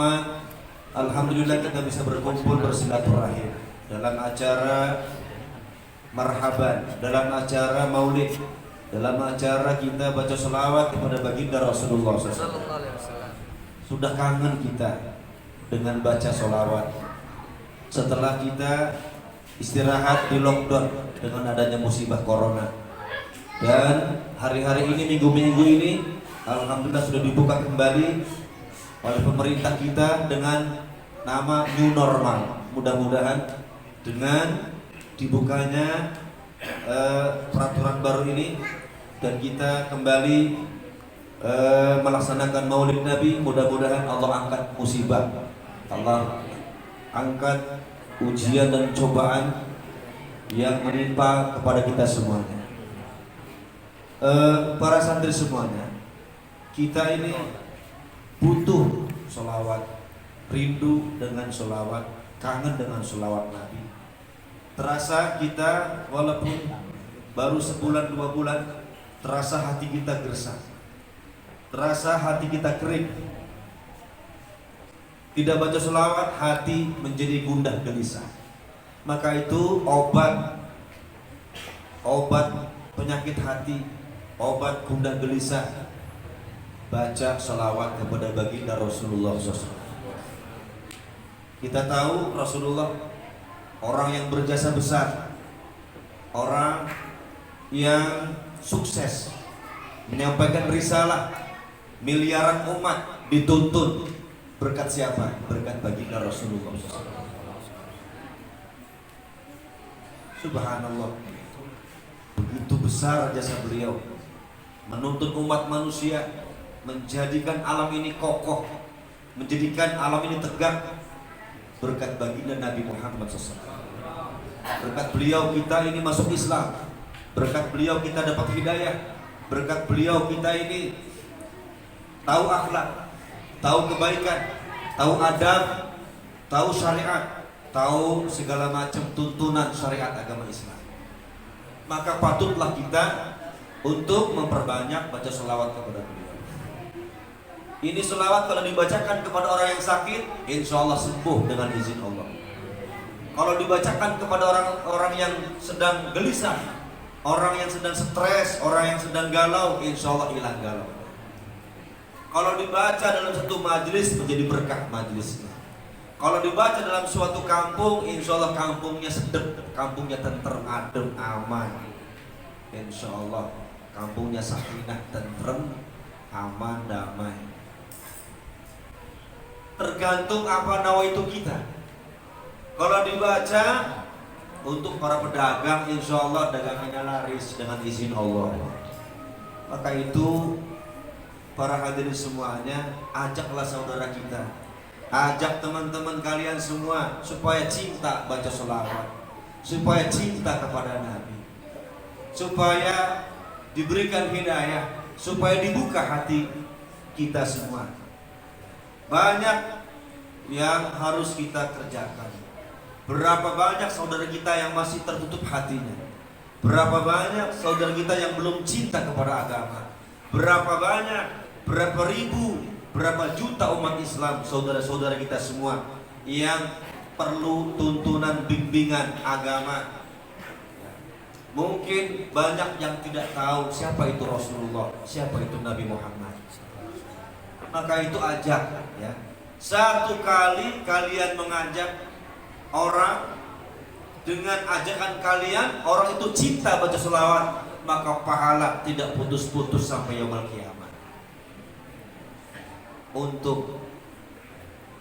semua, alhamdulillah kita bisa berkumpul bersilaturahim dalam acara marhaban, dalam acara maulid, dalam acara kita baca selawat kepada baginda Rasulullah SAW. Sudah kangen kita dengan baca selawat setelah kita istirahat di lockdown dengan adanya musibah corona. Dan hari-hari ini, minggu-minggu ini, alhamdulillah sudah dibuka kembali oleh pemerintah kita dengan nama new normal. Mudah-mudahan dengan dibukanya peraturan baru ini dan kita kembali melaksanakan maulid Nabi, mudah-mudahan Allah angkat musibah, Allah angkat ujian dan cobaan yang menimpa kepada kita semuanya. Para santri semuanya, kita ini butuh sholawat, rindu dengan sholawat, kangen dengan sholawat Nabi. Terasa kita walaupun baru sebulan 2 bulan, terasa hati kita gersang, terasa hati kita kering. Tidak baca sholawat, hati menjadi gundah gelisah. Maka itu obat penyakit hati, obat gundah gelisah, baca sholawat kepada baginda Rasulullah SAW. Kita tahu Rasulullah orang yang berjasa besar, orang yang sukses menyampaikan risalah, miliaran umat dituntun. Berkat siapa? Berkat baginda Rasulullah SAW. Subhanallah, begitu besar jasa beliau menuntun umat manusia, menjadikan alam ini kokoh, menjadikan alam ini tegak. Berkat baginda Nabi Muhammad SAW. Berkat beliau kita ini masuk Islam. Berkat beliau kita dapat hidayah. Berkat beliau kita ini tahu akhlak, tahu kebaikan, tahu adab, tahu syariat, tahu segala macam tuntunan syariat agama Islam. Maka patutlah kita untuk memperbanyak baca sholawat kepada beliau. Ini sholawat kalau dibacakan kepada orang yang sakit, insya Allah sembuh dengan izin Allah. Kalau dibacakan kepada orang-orang yang sedang gelisah, orang yang sedang stres, orang yang sedang galau, insya Allah hilang galau. Kalau dibaca dalam satu majelis, menjadi berkah majelisnya. Kalau dibaca dalam suatu kampung, insya Allah kampungnya sedap, kampungnya tentrem, adem, aman. Insya Allah kampungnya sakinah, tentrem, aman, damai. Tergantung apa nawaitu kita. Kalau dibaca untuk para pedagang, insya Allah dagangannya laris dengan izin Allah. Maka itu para hadirin semuanya, ajaklah saudara kita, ajak teman-teman kalian semua supaya cinta baca sholawat, supaya cinta kepada Nabi, supaya diberikan hidayah, supaya dibuka hati kita semua. Banyak yang harus kita kerjakan. Berapa banyak saudara kita yang masih tertutup hatinya? Berapa banyak saudara kita yang belum cinta kepada agama? Berapa banyak, berapa ribu, berapa juta umat Islam, saudara-saudara kita semua yang perlu tuntunan bimbingan agama. Mungkin banyak yang tidak tahu siapa itu Rasulullah, siapa itu Nabi Muhammad. Maka itu ajak, ya. Satu kali kalian mengajak orang, dengan ajakan kalian orang itu cinta baca selawat, maka pahala tidak putus-putus sampai yaumul kiamat.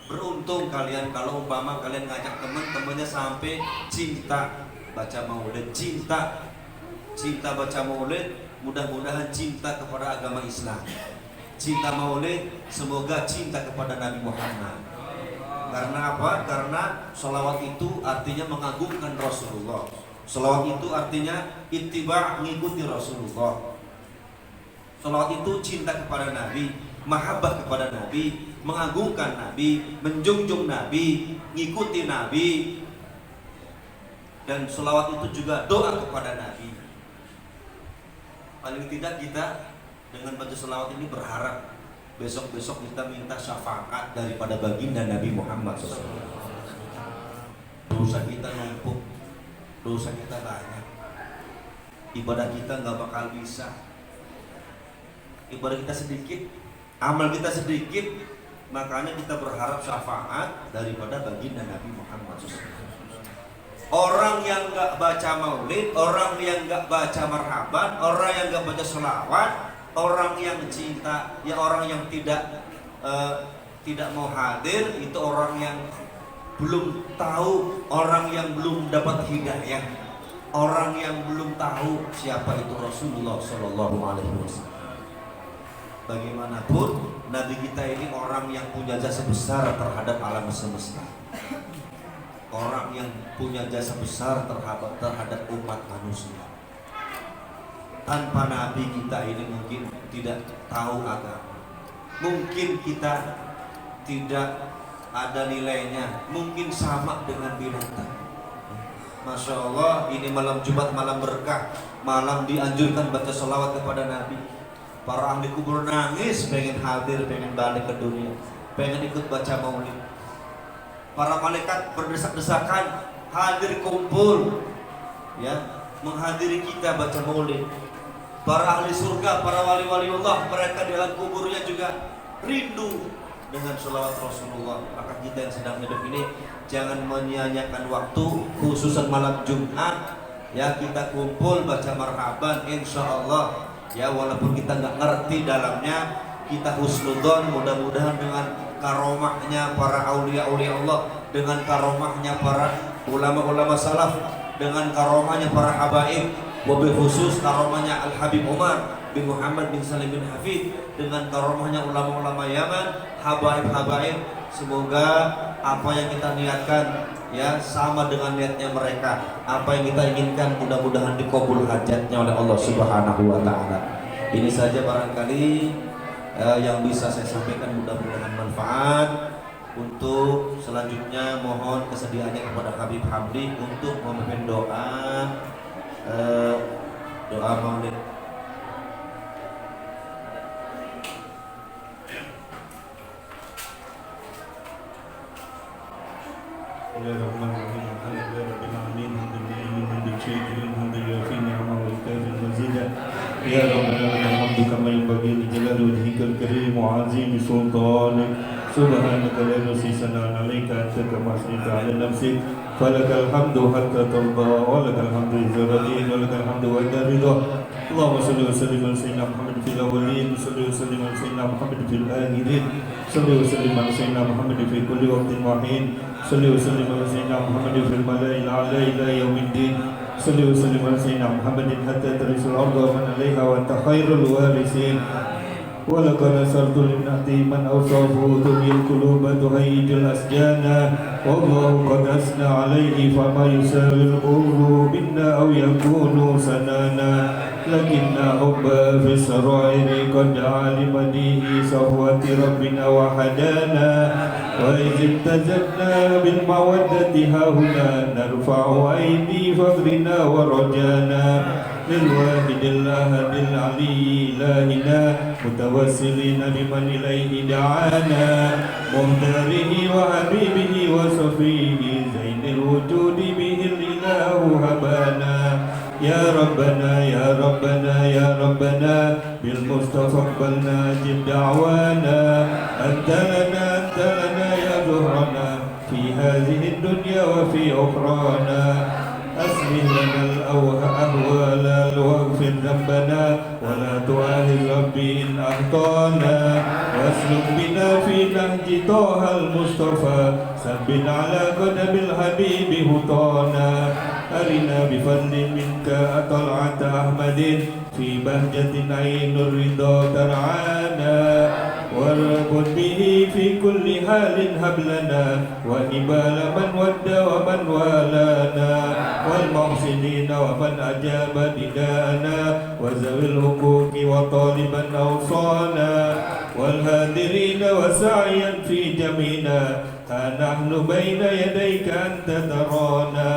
Beruntung kalian kalau umpama kalian ngajak teman-temannya sampai cinta baca maulid, cinta baca maulid, mudah-mudahan cinta kepada agama Islam. Cinta maulid, semoga cinta kepada Nabi Muhammad. Karena apa? Karena sholawat itu artinya mengagungkan Rasulullah. Sholawat itu artinya ittiba', mengikuti Rasulullah. Sholawat itu cinta kepada Nabi, mahabbah kepada Nabi, mengagungkan Nabi, menjunjung Nabi, ngikuti Nabi. Dan sholawat itu juga doa kepada Nabi. Paling tidak kita dengan baca sholawat ini berharap Besok-besok kita minta syafaat daripada baginda Nabi Muhammad SAW. Dosa kita numpuk, dosa kita banyak, ibadah kita nggak bakal bisa. Ibadah kita sedikit, amal kita sedikit, makanya kita berharap syafaat daripada baginda Nabi Muhammad SAW. Orang yang nggak baca maulid, orang yang nggak baca marhaban, orang yang nggak baca sholawat, orang yang cinta, ya orang yang tidak mau hadir, itu orang yang belum tahu, orang yang belum dapat hidayah, orang yang belum tahu siapa itu Rasulullah Shallallahu Alaihi Wasallam. Bagaimanapun Nabi kita ini orang yang punya jasa besar terhadap alam semesta, orang yang punya jasa besar terhadap umat manusia. Tanpa Nabi kita ini mungkin tidak tahu agama, mungkin kita tidak ada nilainya, mungkin sama dengan binatang. Masya Allah, ini malam Jumat, malam berkah, malam dianjurkan baca sholawat kepada Nabi. Para ahli kubur nangis, pengen hadir, pengen balik ke dunia, pengen ikut baca maulid. Para malaikat berdesak-desakan hadir kumpul, ya, menghadiri kita baca maulid. Para ahli surga, para wali-wali Allah, mereka di alam kuburnya juga rindu dengan sholawat Rasulullah. Maka kita yang sedang hidup ini jangan menyia-nyiakan waktu, khususan malam Jumat, ya, kita kumpul baca marhaban, insya Allah, ya, walaupun kita nggak ngerti dalamnya, kita husnudzon, mudah-mudahan dengan karomahnya para aulia-aulia Allah, dengan karomahnya para ulama-ulama salaf, dengan karomahnya para habaib, wabil khusus karomahnya Al-Habib Umar bin Muhammad bin Salim bin Hafid, dengan karomahnya ulama-ulama Yaman, habaib-habaib, semoga apa yang kita niatkan, ya, sama dengan niatnya mereka. Apa yang kita inginkan mudah-mudahan dikabul hajatnya oleh Allah Subhanahu wa taala. Ini saja barangkali yang bisa saya sampaikan, mudah-mudahan manfaat. Untuk selanjutnya mohon kesediaannya kepada Habib Hamdi untuk memimpin doa maulid. Bismillahirrahmanirrahim. Alhamdulillahirabbil alamin. Alhamdulillahil hamdu syai'in alhamdulillah fi ni'mal kafin mazida. Ya rabbana lakal hamdu kama yanbaghi li jalali wajhikal karim wa 'azimi sultanik. Subhanaka la nuhsi sana'an 'alaika anta kama asnayta 'ala nafsik. Falakal hamdu hatta tarda wa lakal hamdu idza radita wa lakal hamdu wa idza ridha. Allahumma shalli wa sallim ala sayyidina Muhammad fil awwalin, shalli wa sallim ala sayyidina Muhammad fil akhirin, shalli wa sallim ala sayyidina Muhammad fi kulli waqtin wa hin, shalli wa sallim ala sayyidina Muhammad fil mala'il a'la ila yaumiddin, shalli wa sallim ala sayyidina Muhammadin hatta tarisul arda wa man 'alaiha wa anta khairul warithin. ولقد نصرت للنهدي من أوصافه تبي القلوب تهيج الأسجان والله قد أثنى عليه فما يساوي القول منا أو يكون سنانا لكن حب في السرائر قد علم به صفوة ربنا وحدانا وإذ امتزجنا بالمودة هاهنا نرفع أيدي فقرنا ورجانا للواحد الأحد العلي إلهنا متوسلين بمن إليه دعانا مهدره وحبيبه وصفيه زين الوجود به الإله هبانا يا ربنا يا ربنا يا ربنا بالمصطفى اقبلنا أجب دعوانا أنت لنا يا زهرنا في هذه الدنيا وفي أخرانا أسمح لنا الأهوال واغفر ذنبنا ولا تؤاخذ ربي إن أخطأنا واسلك بنا في نهج طه المصطفى ثبت على قدم الحبيب هطانا أرنا بفضل منك طلعة أحمد في بهجة عين الرضا ترعانا واربط به في كل حال هب لنا ونبال من ود ومن والانا والمحسنين ومن أجاب نداءنا وذوي الحقوق وطالبا أوصانا والهادرين وسعيا في جميعنا ها نحن بين يديك أنت ترانا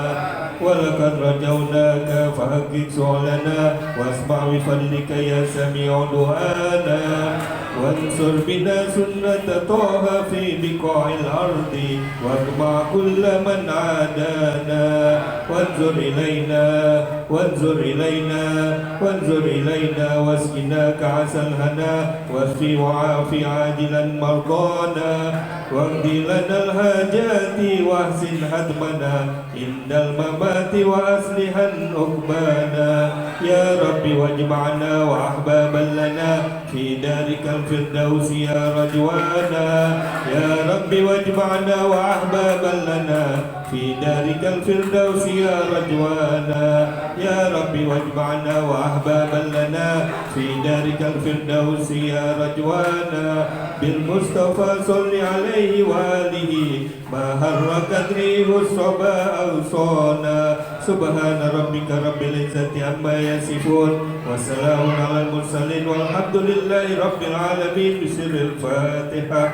ولقد رجوناك فحقق سؤالنا واسمع بفضلك يا سميع دعانا وانصر بنا سنة طه في بقاع الأرض واجمع كل من عادانا وانظر إلينا وانظر إلينا وانظر إلينا واسقنا كعسى الهنا واشفي وعافي عاجلا مرضانا واقض لنا الحاجات واحسن هدمنا عند الممات وأصلحا عقبانا يا رب واجمعنا وأحبابا لنا في دارك الفردوس يا رجوانا يا رب واجمعنا وأحبابا لنا في دارك الفردوس يا رجوانا يا رب واجمعنا وأحبابا لنا في دارك الفردوس يا رجوانا بالمصطفى صل عليه وآله ما حركت ريح الصبا أوصانا سبحان ربك رب العزة عما يصفون وسلام على المرسلين والحمد لله رب العالمين بسر الفاتحة